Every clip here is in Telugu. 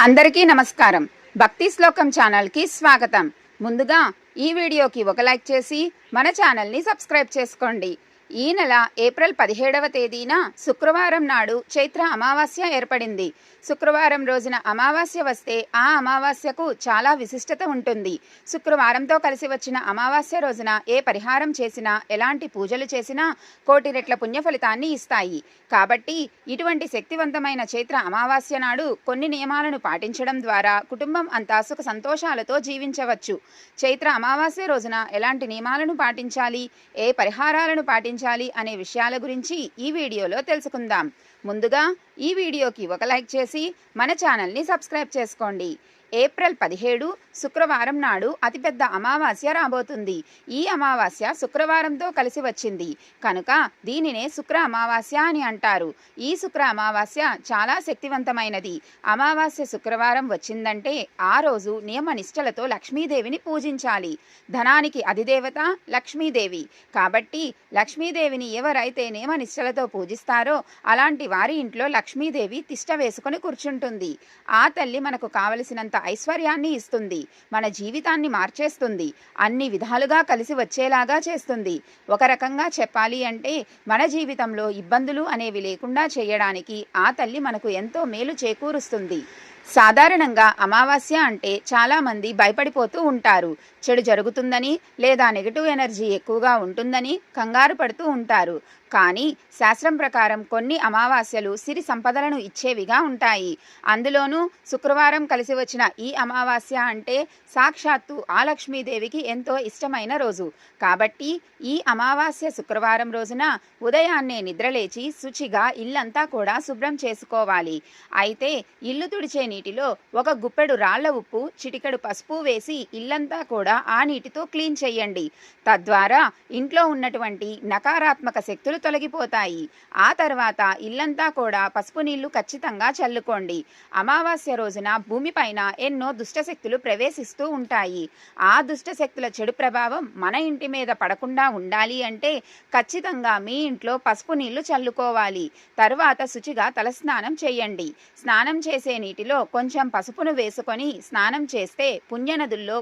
అందరికీ నమస్కారం. భక్తి శ్లోకం ఛానల్కి స్వాగతం. ముందుగా ఈ వీడియోకి ఒక లైక్ చేసి మన ఛానల్ని సబ్స్క్రైబ్ చేసుకోండి. ఈ నెల ఏప్రిల్ 17వ తేదీన శుక్రవారం నాడు చైత్ర అమావాస్య ఏర్పడింది. శుక్రవారం రోజున అమావాస్య వస్తే ఆ అమావాస్యకు చాలా విశిష్టత ఉంటుంది. శుక్రవారంతో కలిసి వచ్చిన అమావాస్య రోజున ఏ పరిహారం చేసినా, ఎలాంటి పూజలు చేసినా కోటి రెట్ల పుణ్య ఫలితాన్ని ఇస్తాయి. కాబట్టి ఇటువంటి శక్తివంతమైన చైత్ర అమావాస్య నాడు కొన్ని నియమాలను పాటించడం ద్వారా కుటుంబం అంతా సుఖ సంతోషాలతో జీవించవచ్చు. చైత్ర అమావాస్య రోజున ఎలాంటి నియమాలను పాటించాలి, ఏ పరిహారాలను పాటించాలి అనే విషయాల గురించి ఈ వీడియోలో తెలుసుకుందాం. ముందుగా ఈ వీడియోకి ఒక లైక్ చేసి మన ఛానల్ని సబ్స్క్రైబ్ చేసుకోండి. ఏప్రిల్ 17 శుక్రవారం నాడు అతిపెద్ద అమావాస్య రాబోతుంది. ఈ అమావాస్య శుక్రవారంతో కలిసి వచ్చింది కనుక దీనినే శుక్ర అమావాస్య అని అంటారు. ఈ శుక్ర అమావాస్య చాలా శక్తివంతమైనది. అమావాస్య శుక్రవారం వచ్చిందంటే ఆ రోజు నియమ నిష్టలతో లక్ష్మీదేవిని పూజించాలి. ధనానికి అధిదేవత లక్ష్మీదేవి కాబట్టి లక్ష్మీదేవిని ఎవరైతే నియమ నిష్టలతో పూజిస్తారో అలాంటి వారి ఇంట్లో లక్ష్మీదేవి తిష్ట వేసుకొని కూర్చుంటుంది. ఆ తల్లి మనకు కావలసినంత ఐశ్వర్యాన్ని ఇస్తుంది, మన జీవితాన్ని మార్చేస్తుంది, అన్ని విధాలుగా కలిసి వచ్చేలాగా చేస్తుంది. ఒక రకంగా చెప్పాలి అంటే మన జీవితంలో ఇబ్బందులు అనేవి లేకుండా చేయడానికి ఆ తల్లి మనకు ఎంతో మేలు చేకూరుస్తుంది. సాధారణంగా అమావాస్య అంటే చాలామంది భయపడిపోతూ ఉంటారు. చెడు జరుగుతుందని లేదా నెగిటివ్ ఎనర్జీ ఎక్కువగా ఉంటుందని కంగారు పడుతూ ఉంటారు. కానీ శాస్త్రం ప్రకారం కొన్ని అమావాస్యలు సిరి సంపదలను ఇచ్చేవిగా ఉంటాయి. అందులోనూ శుక్రవారం కలిసి వచ్చిన ఈ అమావాస్య అంటే సాక్షాత్తు ఆ లక్ష్మీదేవికి ఎంతో ఇష్టమైన రోజు. కాబట్టి ఈ అమావాస్య శుక్రవారం రోజున ఉదయాన్నే నిద్రలేచి శుచిగా ఇల్లంతా కూడా శుభ్రం చేసుకోవాలి. అయితే ఇల్లు తుడిచే నీటిలో ఒక గుప్పెడు రాళ్ల ఉప్పు, చిటికెడు పసుపు వేసి ఇల్లంతా కూడా ఆ నీటితో క్లీన్ చేయండి. తద్వారా ఇంట్లో ఉన్నటువంటి నకారాత్మక శక్తులు తొలగిపోతాయి. ఆ తర్వాత ఇల్లంతా కూడా పసుపు నీళ్లు ఖచ్చితంగా చల్లుకోండి. అమావాస్య రోజున భూమిపైన ఎన్నో దుష్టశక్తులు ప్రవేశిస్తూ ఉంటాయి. ఆ దుష్టశక్తుల చెడు ప్రభావం మన ఇంటి మీద పడకుండా ఉండాలి అంటే ఖచ్చితంగా మీ ఇంట్లో పసుపు నీళ్లు చల్లుకోవాలి. తరువాత శుచిగా తలస్నానం చేయండి. స్నానం చేసే నీటిలో కొంచెం పసుపును వేసుకొని స్నానం చేస్తే పుణ్యనదుల్లో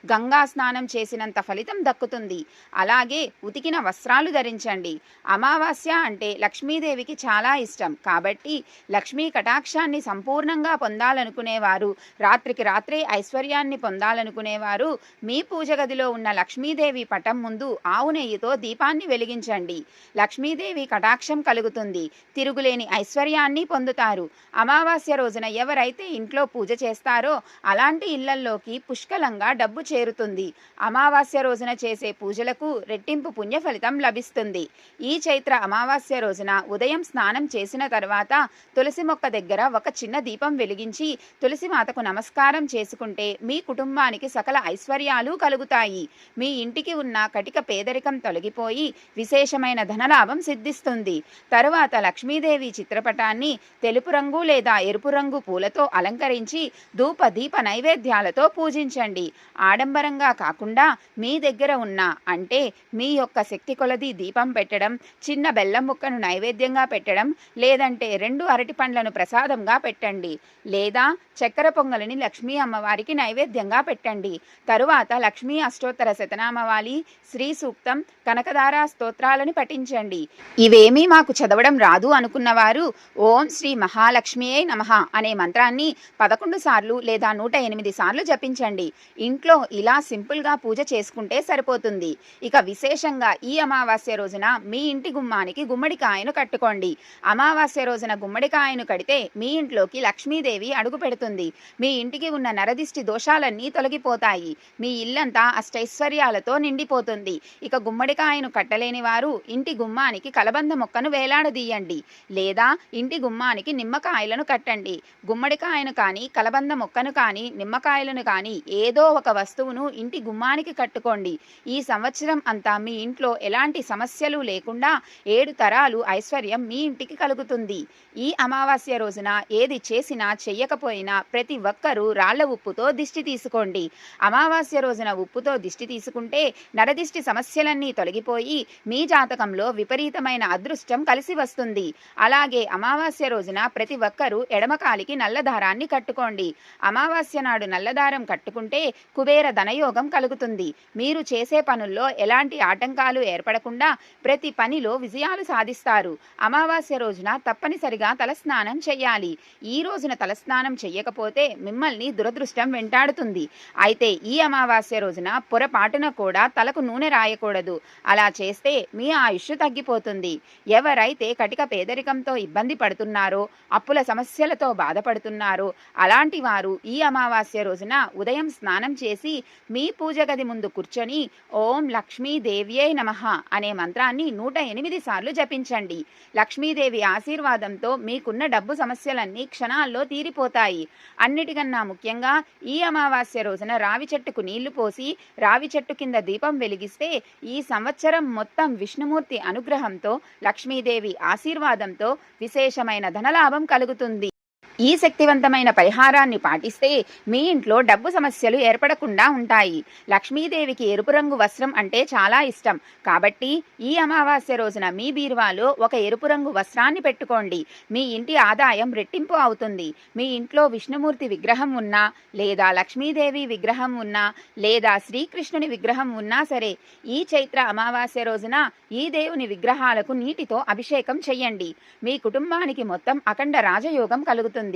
గంగా స్నానం చేసినంత ఫలితం దక్కుతుంది. అలాగే ఉతికిన వస్త్రాలు ధరించండి. అమావాస్య అంటే లక్ష్మీదేవికి చాలా ఇష్టం కాబట్టి లక్ష్మీ కటాక్షాన్ని సంపూర్ణంగా పొందాలనుకునేవారు, రాత్రికి రాత్రే ఐశ్వర్యాన్ని పొందాలనుకునేవారు మీ పూజ గదిలో ఉన్న లక్ష్మీదేవి పటం ముందు ఆవు నెయ్యితో దీపాన్ని వెలిగించండి. లక్ష్మీదేవి కటాక్షం కలుగుతుంది, తిరుగులేని ఐశ్వర్యాన్ని పొందుతారు. అమావాస్య రోజున ఎవరైతే ఇంట్లో పూజ చేస్తారో అలాంటి ఇళ్లల్లోకి పుష్కలంగా డబ్బు చేరుతుంది. అమావాస్య రోజున చేసే పూజలకు రెట్టింపు పుణ్య ఫలితం లభిస్తుంది. ఈ చైత్ర అమావాస్య రోజున ఉదయం స్నానం చేసిన తర్వాత తులసి మొక్క దగ్గర ఒక చిన్న దీపం వెలిగించి తులసి మాతకు నమస్కారం చేసుకుంటే మీ కుటుంబానికి సకల ఐశ్వర్యాలు కలుగుతాయి. మీ ఇంటికి ఉన్న కటిక పేదరికం తొలగిపోయి విశేషమైన ధనలాభం సిద్ధిస్తుంది. తరువాత లక్ష్మీదేవి చిత్రపటాన్ని తెలుపు రంగు లేదా ఎరుపు రంగు పూలతో అలంకరించి ధూప దీప నైవేద్యాలతో పూజించండి. ఆడంబరంగా కాకుండా మీ దగ్గర ఉన్న అంటే మీ యొక్క శక్తి కొలది దీపం పెట్టడం, చిన్న బెల్లం ముక్కను నైవేద్యంగా పెట్టడం, లేదంటే 2 అరటి పండ్లను ప్రసాదంగా పెట్టండి. లేదా చక్కెర పొంగలిని లక్ష్మీ అమ్మవారికి నైవేద్యంగా పెట్టండి. తరువాత లక్ష్మీ అష్టోత్తర శతనామవాలి, శ్రీ సూక్తం, కనకదార స్తోత్రాలను పఠించండి. ఇవేమీ మాకు చదవడం రాదు అనుకున్నవారు ఓం శ్రీ మహాలక్ష్మియే నమః అనే మంత్రాన్ని 11 సార్లు లేదా 108 సార్లు జపించండి. ఇంట్లో ఇలా సింపుల్గా పూజ చేసుకుంటే సరిపోతుంది. ఇక విశేషంగా ఈ అమావాస్య రోజున మీ ఇంటి గుమ్మానికి గుమ్మడికాయను కట్టుకోండి. అమావాస్య రోజున గుమ్మడికాయను కడితే మీ ఇంట్లోకి లక్ష్మీదేవి అడుగు పెడుతుంది. మీ ఇంటికి ఉన్న నరదిష్టి దోషాలన్నీ తొలగిపోతాయి. మీ ఇల్లంతా అష్టైశ్వర్యాలతో నిండిపోతుంది. ఇక గుమ్మడికాయను కట్టలేని వారు ఇంటి గుమ్మానికి కలబంద మొక్కను వేలాడదీయండి. లేదా ఇంటి గుమ్మానికి నిమ్మకాయలను కట్టండి. గుమ్మడికాయను కానీ, కలబంద మొక్కను కానీ, నిమ్మకాయలను కానీ ఏదో ఒక వస్తువును ఇంటి గుమ్మానికి కట్టుకోండి. ఈ సంవత్సరం అంతా మీ ఇంట్లో ఎలాంటి సమస్యలు లేకుండా 7 తరాలు ఐశ్వర్యం మీ ఇంటికి కలుగుతుంది. ఈ అమావాస్య రోజున ఏది చేసినా చెయ్యకపోయినా ప్రతి ఒక్కరూ రాళ్ల ఉప్పుతో దిష్టి తీసుకోండి. అమావాస్య రోజున ఉప్పుతో దిష్టి తీసుకుంటే నరదిష్టి సమస్యలన్నీ తొలగిపోయి మీ జాతకంలో విపరీతమైన అదృష్టం కలిసి వస్తుంది. అలాగే అమావాస్య రోజున ప్రతి ఒక్కరూ ఎడమకాలికి నల్లదారం నల్లదారాన్ని కట్టుకోండి. అమావాస్య నాడు నల్లదారం కట్టుకుంటే కుబేర ధనయోగం కలుగుతుంది. మీరు చేసే పనుల్లో ఎలాంటి ఆటంకాలు ఏర్పడకుండా ప్రతి పనిలో విజయాలు సాధిస్తారు. అమావాస్య రోజున తప్పనిసరిగా తలస్నానం చెయ్యాలి. ఈ రోజున తలస్నానం చెయ్యకపోతే మిమ్మల్ని దురదృష్టం వెంటాడుతుంది. అయితే ఈ అమావాస్య రోజున పొరపాటున కూడా తలకు నూనె రాయకూడదు. అలా చేస్తే మీ ఆయుష్ తగ్గిపోతుంది. ఎవరైతే కటిక పేదరికంతో ఇబ్బంది పడుతున్నారో, అప్పుల సమస్యలతో బాధపడుతున్నారో అలాంటి వారు ఈ అమావాస్య రోజున ఉదయం స్నానం చేసి మీ పూజ గది ముందు కూర్చొని ఓం లక్ష్మీదేవ్యై నమః అనే మంత్రాన్ని 108 సార్లు జపించండి. లక్ష్మీదేవి ఆశీర్వాదంతో మీకున్న డబ్బు సమస్యలన్నీ క్షణాల్లో తీరిపోతాయి. అన్నిటికన్నా ముఖ్యంగా ఈ అమావాస్య రోజున రావి చెట్టుకు నీళ్లు పోసి రావి చెట్టు కింద దీపం వెలిగిస్తే ఈ సంవత్సరం మొత్తం విష్ణుమూర్తి అనుగ్రహంతో, లక్ష్మీదేవి ఆశీర్వాదంతో విశేషమైన ధనలాభం కలుగుతుంది. ఈ శక్తివంతమైన పరిహారాన్ని పాటిస్తే మీ ఇంట్లో డబ్బు సమస్యలు ఏర్పడకుండా ఉంటాయి. లక్ష్మీదేవికి ఎరుపు రంగు వస్త్రం అంటే చాలా ఇష్టం. కాబట్టి ఈ అమావాస్య రోజున మీ బీరువాలో ఒక ఎరుపు రంగు వస్త్రాన్ని పెట్టుకోండి. మీ ఇంటి ఆదాయం రెట్టింపు అవుతుంది. మీ ఇంట్లో విష్ణుమూర్తి విగ్రహం ఉన్నా, లేదా లక్ష్మీదేవి విగ్రహం ఉన్నా, లేదా శ్రీకృష్ణుని విగ్రహం ఉన్నా సరే, ఈ చైత్ర అమావాస్య రోజున ఈ దేవుని విగ్రహాలకు నీటితో అభిషేకం చెయ్యండి. మీ కుటుంబానికి మొత్తం అఖండ రాజయోగం కలుగుతుంది.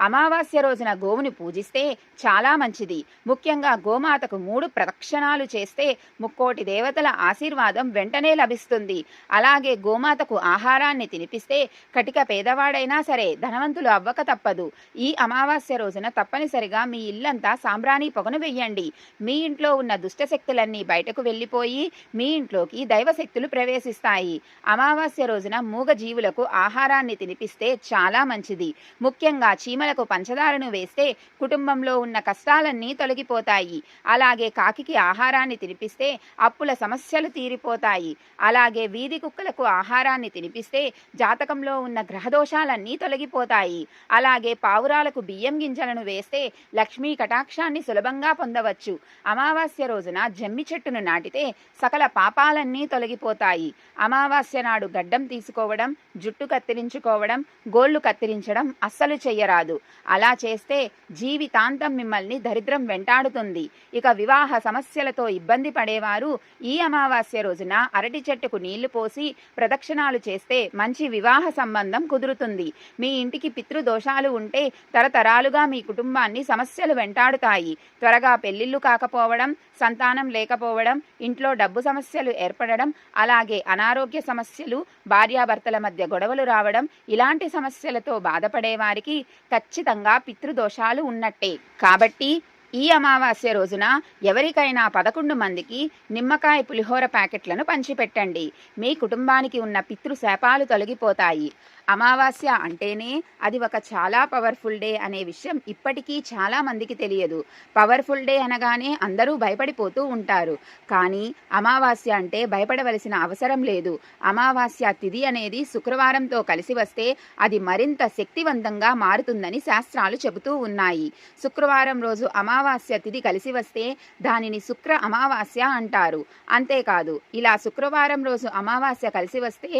అమావాస్య రోజున గోవుని పూజిస్తే చాలా మంచిది. ముఖ్యంగా గోమాతకు 3 ప్రదక్షిణాలు చేస్తే 3,000,000 దేవతల ఆశీర్వాదం వెంటనే లభిస్తుంది. అలాగే గోమాతకు ఆహారాన్ని తినిపిస్తే కటిక పేదవాడైనా సరే ధనవంతులు అవ్వక తప్పదు. ఈ అమావాస్య రోజున తప్పనిసరిగా మీ ఇల్లంతా సాంబ్రాణి పొగను వెయ్యండి. మీ ఇంట్లో ఉన్న దుష్టశక్తులన్నీ బయటకు వెళ్ళిపోయి మీ ఇంట్లోకి దైవశక్తులు ప్రవేశిస్తాయి. అమావాస్య రోజున మూగ జీవులకు ఆహారాన్ని తినిపిస్తే చాలా మంచిది. ముఖ్యంగా చీమలకు పంచదారను వేస్తే కుటుంబంలో ఉన్న కష్టాలన్నీ తొలగిపోతాయి. అలాగే కాకికి ఆహారాన్ని తినిపిస్తే అప్పుల సమస్యలు తీరిపోతాయి. అలాగే వీధి కుక్కలకు ఆహారాన్ని తినిపిస్తే జాతకంలో ఉన్న గ్రహదోషాలన్నీ తొలగిపోతాయి. అలాగే పావురాలకు బియ్యం గింజలను వేస్తే లక్ష్మీ కటాక్షాన్ని సులభంగా పొందవచ్చు. అమావాస్య రోజున జమ్మి చెట్టును నాటితే సకల పాపాలన్నీ తొలగిపోతాయి. అమావాస్య నాడు గడ్డం తీసుకోవడం, జుట్టు కత్తిరించుకోవడం, గోళ్లు కత్తిరించడం అస్సలు చెయ్యరాదు. అలా చేస్తే జీవితాంతం మిమ్మల్ని దరిద్రం వెంటాడుతుంది. ఇక వివాహ సమస్యలతో ఇబ్బంది పడేవారు ఈ అమావాస్య రోజున అరటి చెట్టుకు నీళ్లు పోసి ప్రదక్షిణాలు చేస్తే మంచి వివాహ సంబంధం కుదురుతుంది. మీ ఇంటికి పితృదోషాలు ఉంటే తరతరాలుగా మీ కుటుంబాన్ని సమస్యలు వెంటాడుతాయి. త్వరగా పెళ్లిళ్లు కాకపోవడం, సంతానం లేకపోవడం, ఇంట్లో డబ్బు సమస్యలు ఏర్పడడం, అలాగే అనారోగ్య సమస్యలు, భార్యాభర్తల మధ్య గొడవలు రావడం, ఇలాంటి సమస్యలతో బాధపడే వారికి ఖచ్చితంగా పితృదోషాలు ఉన్నట్టే. కాబట్టి ఈ అమావాస్య రోజున ఎవరికైనా 11 మందికి నిమ్మకాయ పులిహోర ప్యాకెట్లను పంచిపెట్టండి. మీ కుటుంబానికి ఉన్న పితృశాపాలు తొలగిపోతాయి. అమావాస్య అంటేనే అది ఒక చాలా పవర్ఫుల్ డే అనే విషయం ఇప్పటికీ చాలా మందికి తెలియదు. పవర్ఫుల్ డే అనగానే అందరూ భయపడిపోతూ ఉంటారు. కానీ అమావాస్య అంటే భయపడవలసిన అవసరం లేదు. అమావాస్య తిథి అనేది శుక్రవారంతో కలిసి వస్తే అది మరింత శక్తివంతంగా మారుతుందని శాస్త్రాలు చెబుతూ ఉన్నాయి. శుక్రవారం రోజు అమావాస్య తిథి కలిసి వస్తే దానిని శుక్ర అమావాస్య అంటారు. అంతేకాదు, ఇలా శుక్రవారం రోజు అమావాస్య కలిసి వస్తే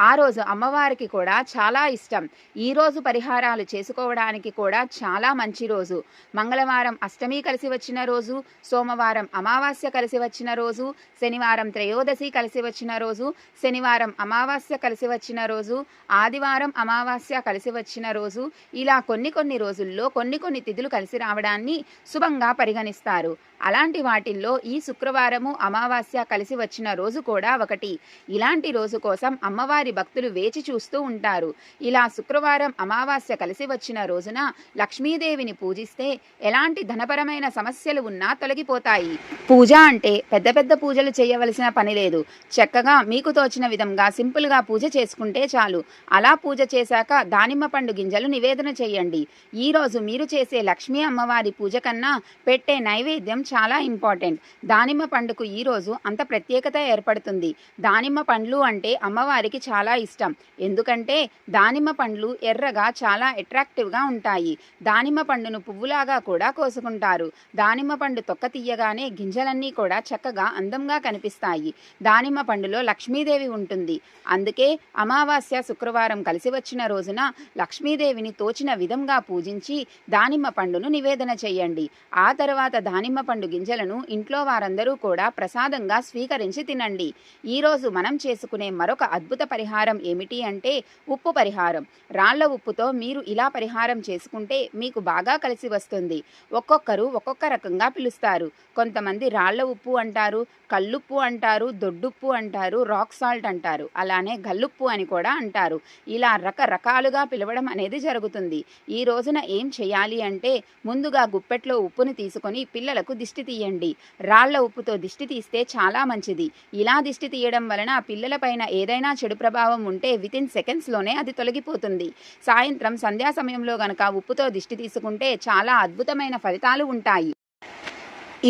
ఆ రోజు అమ్మవారికి కూడా చాలా ఇష్టం. ఈ రోజు పరిహారాలు చేసుకోవడానికి కూడా చాలా మంచి రోజు. మంగళవారం అష్టమి కలిసి వచ్చిన రోజు, సోమవారం అమావాస్య కలిసి వచ్చిన రోజు, శనివారం త్రయోదశి కలిసి వచ్చిన రోజు, శనివారం అమావాస్య కలిసి వచ్చిన రోజు, ఆదివారం అమావాస్య కలిసి వచ్చిన రోజు, ఇలా కొన్ని రోజుల్లో కొన్ని తిథులు కలిసి రావడాన్ని శుభంగా పరిగణిస్తారు. అలాంటి వాటిల్లో ఈ శుక్రవారము అమావాస్య కలిసి వచ్చిన రోజు కూడా ఒకటి. ఇలాంటి రోజు కోసం అమ్మవారి భక్తులు వేచి చూస్తూ ఉంటారు. ఇలా శుక్రవారం అమావాస్య కలిసి వచ్చిన రోజున లక్ష్మీదేవిని పూజిస్తే ఎలాంటి ధనపరమైన సమస్యలు ఉన్నా తొలగిపోతాయి. పూజ అంటే పెద్ద పూజలు చేయవలసిన పని లేదు. చక్కగా మీకు తోచిన విధంగా సింపుల్గా పూజ చేసుకుంటే చాలు. అలా పూజ చేశాక దానిమ్మ పండు గింజలు నివేదన చేయండి. ఈ రోజు మీరు చేసే లక్ష్మీ అమ్మవారి పూజ కన్నా పెట్టే నైవేద్యం చాలా ఇంపార్టెంట్. దానిమ్మ పండుకు ఈ రోజు అంత ప్రత్యేకత ఏర్పడుతుంది. దానిమ్మ పండ్లు అంటే అమ్మవారికి చాలా ఇష్టం. ఎందుకంటే దానిమ్మ పండ్లు ఎర్రగా చాలా అట్రాక్టివ్గా ఉంటాయి. దానిమ్మ పండును పువ్వులాగా కూడా కోసుకుంటారు. దానిమ్మ పండు తొక్క తీయగానే గింజలన్నీ కూడా చక్కగా అందంగా కనిపిస్తాయి. దానిమ్మ పండులో లక్ష్మీదేవి ఉంటుంది. అందుకే అమావాస్య శుక్రవారం కలిసి వచ్చిన రోజున లక్ష్మీదేవిని తోచిన విధంగా పూజించి దానిమ్మ పండును నివేదన చేయండి. ఆ తర్వాత దానిమ్మ పండు గింజలను ఇంట్లో వారందరూ కూడా ప్రసాదంగా స్వీకరించి తినండి. ఈరోజు మనం చేసుకునే మరొక అద్భుత పరిహారం ఏమిటి అంటే ఉప్పు పరిహారం. రాళ్ల ఉప్పుతో మీరు ఇలా పరిహారం చేసుకుంటే మీకు బాగా కలిసి వస్తుంది. ఒక్కొక్కరు ఒక్కొక్క రకంగా పిలుస్తారు. కొంతమంది రాళ్ల ఉప్పు అంటారు, కల్లుప్పు అంటారు, దొడ్డుప్పు అంటారు, రాక్ సాల్ట్ అంటారు, అలానే గల్లుప్పు అని కూడా అంటారు. ఇలా రకరకాలుగా పిలవడం అనేది జరుగుతుంది. ఈ రోజున ఏం చేయాలి అంటే ముందుగా గుప్పెట్లో ఉప్పుని తీసుకొని పిల్లలకు దిష్టి తీయండి. రాళ్ల ఉప్పుతో దిష్టి తీస్తే చాలా మంచిది. ఇలా దిష్టి తీయడం వలన పిల్లలపైన ఏదైనా చెడు ప్రభావం ఉంటే వితిన్ సెకండ్స్లోనే అది తొలగిపోతుంది. సాయంత్రం సంధ్యా సమయంలో గనక ఉప్పుతో దిష్టి తీసుకుంటే చాలా అద్భుతమైన ఫలితాలు ఉంటాయి.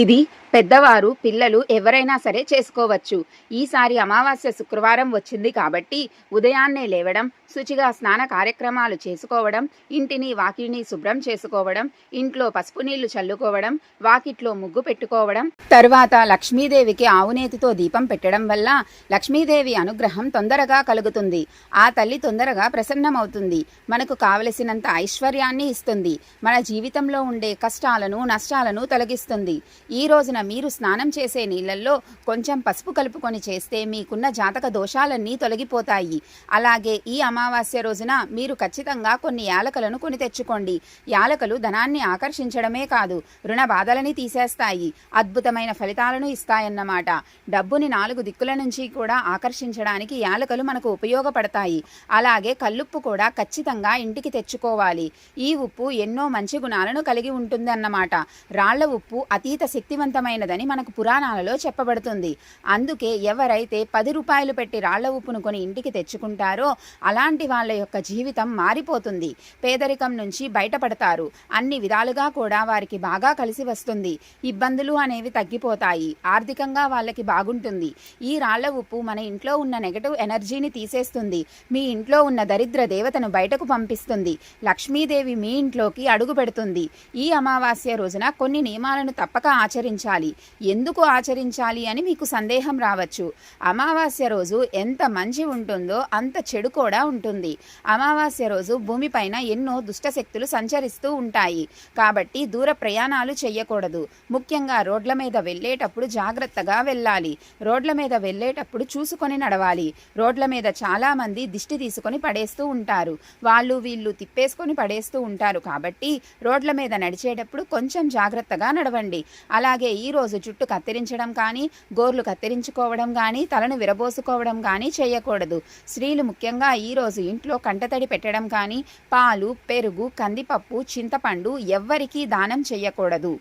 ఇది పెద్దవారు పిల్లలు ఎవరైనా సరే చేసుకోవచ్చు. ఈసారి అమావాస్య శుక్రవారం వచ్చింది కాబట్టి ఉదయాన్నే లేవడం, శుచిగా స్నాన కార్యక్రమాలు చేసుకోవడం, ఇంటిని వాకిలిని శుభ్రం చేసుకోవడం, ఇంట్లో పసుపు నీళ్లు చల్లుకోవడం, వాకిట్లో ముగ్గు పెట్టుకోవడం, తరువాత లక్ష్మీదేవికి ఆవునేతితో దీపం పెట్టడం వల్ల లక్ష్మీదేవి అనుగ్రహం తొందరగా కలుగుతుంది. ఆ తల్లి తొందరగా ప్రసన్నమవుతుంది. మనకు కావలసినంత ఐశ్వర్యాన్ని ఇస్తుంది. మన జీవితంలో ఉండే కష్టాలను నష్టాలను తొలగిస్తుంది. ఈ రోజున మీరు స్నానం చేసే నీళ్ళల్లో కొంచెం పసుపు కలుపుకొని చేస్తే మీకున్న జాతక దోషాలన్నీ తొలగిపోతాయి. అలాగే ఈ అమావాస్య రోజున మీరు ఖచ్చితంగా కొన్ని యాలకలను కొని తెచ్చుకోండి. యాలకలు ధనాన్ని ఆకర్షించడమే కాదు, రుణ బాధలని తీసేస్తాయి, అద్భుతమైన ఫలితాలను ఇస్తాయన్నమాట. డబ్బుని 4 దిక్కుల నుంచి కూడా ఆకర్షించడానికి యాలకలు మనకు ఉపయోగపడతాయి. అలాగే కల్లుప్పు కూడా ఖచ్చితంగా ఇంటికి తెచ్చుకోవాలి. ఈ ఉప్పు ఎన్నో మంచి గుణాలను కలిగి ఉంటుంది అన్నమాట. రాళ్ల ఉప్పు అతీత శక్తివంతమైనదని మనకు పురాణాలలో చెప్పబడుతుంది. అందుకే ఎవరైతే 10 రూపాయలు పెట్టి రాళ్ల ఉప్పును కొని ఇంటికి తెచ్చుకుంటారో అలాంటి వాళ్ళ యొక్క జీవితం మారిపోతుంది. పేదరికం నుంచి బయటపడతారు. అన్ని విధాలుగా కూడా వారికి బాగా కలిసి వస్తుంది. ఇబ్బందులు అనేవి తగ్గిపోతాయి. ఆర్థికంగా వాళ్ళకి బాగుంటుంది. ఈ రాళ్ల ఉప్పు మన ఇంట్లో ఉన్న నెగటివ్ ఎనర్జీని తీసేస్తుంది. మీ ఇంట్లో ఉన్న దరిద్ర దేవతను బయటకు పంపిస్తుంది. లక్ష్మీదేవి మీ ఇంట్లోకి అడుగు పెడుతుంది. ఈ అమావాస్య రోజున కొన్ని నియమాలను తప్పక ఆచరించాలి. ఎందుకు ఆచరించాలి అని మీకు సందేహం రావచ్చు. అమావాస్య రోజు ఎంత మంచి ఉంటుందో అంత చెడు కూడా ఉంటుంది. అమావాస్య రోజు భూమిపైన ఎన్నో దుష్టశక్తులు సంచరిస్తూ ఉంటాయి. కాబట్టి దూర ప్రయాణాలు చేయకూడదు. ముఖ్యంగా రోడ్ల మీద వెళ్ళేటప్పుడు జాగ్రత్తగా వెళ్ళాలి. రోడ్ల మీద వెళ్ళేటప్పుడు చూసుకొని నడవాలి. రోడ్ల మీద చాలా మంది దిష్టి తీసుకొని పడేస్తూ ఉంటారు. వాళ్ళు వీళ్ళు తిప్పేసుకొని పడేస్తూ ఉంటారు. కాబట్టి రోడ్ల మీద నడిచేటప్పుడు కొంచెం జాగ్రత్తగా నడవండి. అలాగే ఈ రోజు జుట్టు కత్తిరించడం కానీ, గోర్లు కత్తిరించుకోవడం కానీ, తలను విరబోసుకోవడం కానీ చేయకూడదు. స్త్రీలు ముఖ్యంగా ఈ రోజు ఇంట్లో కంటతడి పెట్టడం కానీ, పాలు, పెరుగు, కందిపప్పు, చింతపండు ఎవ్వరికీ దానం చేయకూడదు.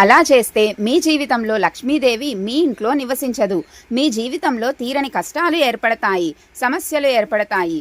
అలా చేస్తే మీ జీవితంలో లక్ష్మీదేవి మీ ఇంట్లో నివసించదు. మీ జీవితంలో తీరని కష్టాలు ఏర్పడతాయి, సమస్యలు ఏర్పడతాయి,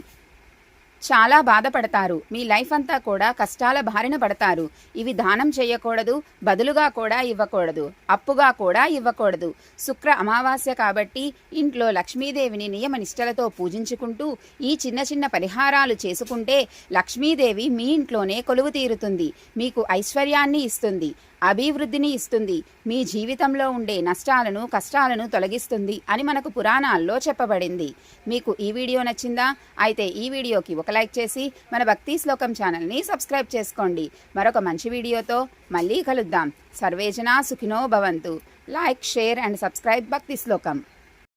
చాలా బాధపడతారు. మీ లైఫ్ అంతా కూడా కష్టాల బారిన పడతారు. ఇవి దానం చేయకూడదు, బదులుగా కూడా ఇవ్వకూడదు, అప్పుగా కూడా ఇవ్వకూడదు. శుక్ర అమావాస్య కాబట్టి ఇంట్లో లక్ష్మీదేవిని నియమ నిష్టలతో పూజించుకుంటూ ఈ చిన్న చిన్న పరిహారాలు చేసుకుంటే లక్ష్మీదేవి మీ ఇంట్లోనే కొలువు తీరుతుంది. మీకు ఐశ్వర్యాన్ని ఇస్తుంది, అభివృద్ధిని ఇస్తుంది. మీ జీవితంలో ఉండే నష్టాలను కష్టాలను తొలగిస్తుంది అని మనకు పురాణాల్లో చెప్పబడింది. మీకు ఈ వీడియో నచ్చిందా? అయితే ఈ వీడియోకి ఒక లైక్ చేసి మన భక్తి శ్లోకం ఛానల్ని సబ్స్క్రైబ్ చేసుకోండి. మరొక మంచి వీడియోతో మళ్ళీ కలుద్దాం. సర్వేజనా సుఖినో భవంతు. లైక్, షేర్ అండ్ సబ్స్క్రైబ్ భక్తి శ్లోకం.